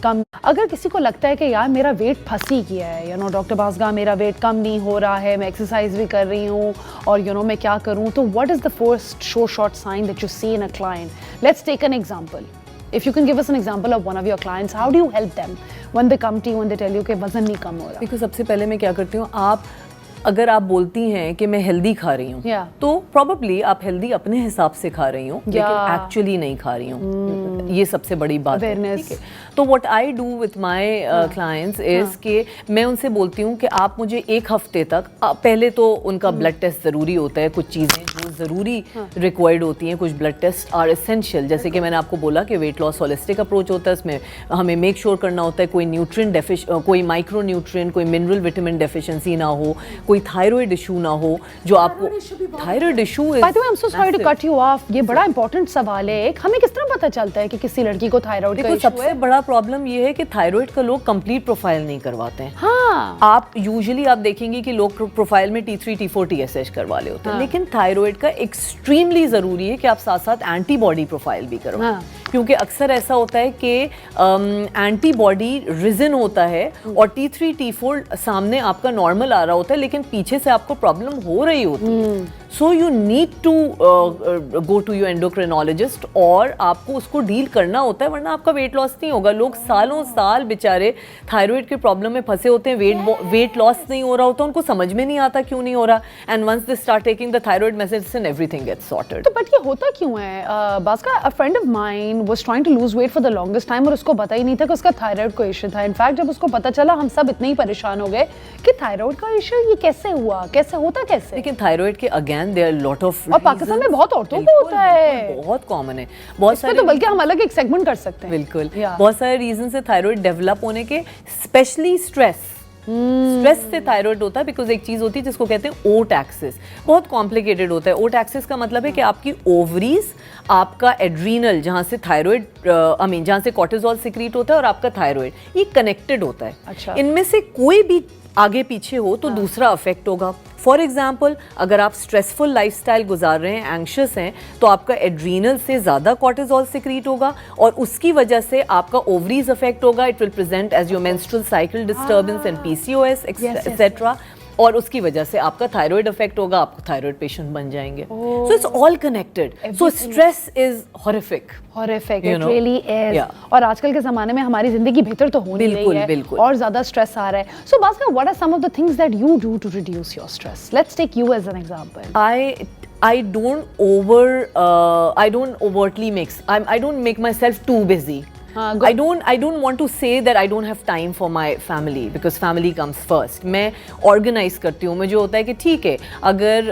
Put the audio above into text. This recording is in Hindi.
कम, अगर किसी को लगता है कि यार मेरा वेट फंसी गया है, डॉक्टर बासगा मेरा वेट कम नहीं हो रहा है, मैं एक्सरसाइज भी कर रही हूँ और मैं क्या करूँ, तो what is the first short sign that you see in a client? Let's take an example. If you can give us an example of one of your clients, how do you help them when they come to you and they tell you कि वजन नहीं कम हो रहा? देखो, सबसे पहले मैं क्या करती हूँ, अगर आप बोलती हैं कि मैं हेल्दी खा रही हूँ, तो प्रोबेबली आप हेल्दी अपने हिसाब से खा रही हूँ, लेकिन एक्चुअली नहीं खा रही हूँ. ये सबसे बड़ी बात है. ठीक है, तो what I do with my clients is कि मैं उनसे बोलती हूँ कि आप मुझे एक हफ्ते तक, पहले तो उनका ब्लड टेस्ट ज़रूरी होता है. कुछ चीज़ें जो ज़रूरी रिक्वायर्ड होती हैं, कुछ ब्लड टेस्ट आर एसेंशियल. जैसे कि मैंने आपको बोला कि वेट लॉस होलिस्टिक अप्रोच होता है, इसमें हमें मेक श्योर करना होता है कोई न्यूट्रिएंट कोई माइक्रो न्यूट्रिएंट, कोई मिनरल विटामिन डेफिशिएंसी ना हो, कोई थायराइड इशू ना हो. जो आपको thyroid issue is, by the way I am so sorry to cut you off, ये बड़ा इंपॉर्टेंट सवाल है. एक, हमें किस तरह पता चलता है कि किसी लड़की को थायराइड का इशू है? सबसे बड़ा प्रॉब्लम ये है कि थायराइड का लोग कंप्लीट प्रोफाइल नहीं करवाते हैं. हाँ, आप यूजुअली आप देखेंगे कि लोग प्रोफाइल में T3 T4 TSH करवा ले होते हैं. लेकिन थायराइड का एक्सट्रीमली जरूरी है कि आप साथ साथ एंटीबॉडी प्रोफाइल भी करवाएं. क्योंकि अक्सर ऐसा होता है कि एंटीबॉडी रिजन होता है और T3 T4 सामने आपका नॉर्मल आ रहा होता है, लेकिन पीछे से आपको प्रॉब्लम हो रही होती है. So you need to go to your endocrinologist और आपको उसको डील करना होता है, वरना आपका वेट लॉस नहीं होगा. लोग सालों साल बेचारे थायराइड के प्रॉब्लम में फंसे होते हैं, वेट लॉस नहीं हो रहा होता, उनको समझ में नहीं आता क्यों नहीं हो रहा. And once they start taking the thyroid medicine, everything gets sorted. तो बट ये होता क्यों है? बास्का, a friend of mine was trying to lose weight for the longest time और उसको पता ही नहीं था कि उसका थायराइड का इशू था. इनफैक्ट जब उसको पता चला, हम सब इतने ही परेशान हो गए कि थायराइड का इशू ये कैसे हुआ, कैसे होता कैसे? लेकिन थायराइड के again there are lot of, और पाकिस्तान में बहुत औरतों को होता है, बहुत कॉमन है. बहुत सारे, तो बल्कि हम अलग एक सेगमेंट कर सकते हैं. बिल्कुल, बहुत सारे रीजन से थायराइड डेवलप होने के, स्पेशली स्ट्रेस से थायराइड होता है. बिकॉज एक चीज होती है जिसको कहते हैं ओट एक्सिस, बहुत कॉम्प्लिकेटेड होता है. ओट एक्सिस का मतलब है कि आपकी ओवरीज, आपका एड्रीनल जहाँ से थायराइड जहाँ से कॉर्टिसोल सिक्रीट होता है, और आपका थायराइड, ये कनेक्टेड होता है. अच्छा. इनमें से कोई भी आगे पीछे हो तो दूसरा अफेक्ट होगा. फॉर एग्जाम्पल, अगर आप स्ट्रेसफुल लाइफस्टाइल गुजार रहे हैं, एंग्शियस हैं, तो आपका एड्रीनल से ज़्यादा कॉर्टिसोल सिक्रीट होगा और उसकी वजह से आपका ओवरीज अफेक्ट होगा. It will present as your menstrual cycle disturbance and PCOS etcetera. और उसकी वजह से आपका थायराइड अफेक्ट होगा, आप थायराइड पेशेंट बन जाएंगे. So it's all connected. So stress is horrific. It really is. और आजकल के ज़माने में हमारी ज़िंदगी बेहतर तो हो नहीं रही है, बिल्कुल. और ज़्यादा स्ट्रेस आ रहा है. So Bhaskar, what are some of the things that you do to reduce your stress? Let's take you as an example. I don't overtly I don't make myself too busy. I don't want to say that I don't have time for my family, because family comes first. मैं organize करती हूँ. मुझे होता है कि ठीक है, अगर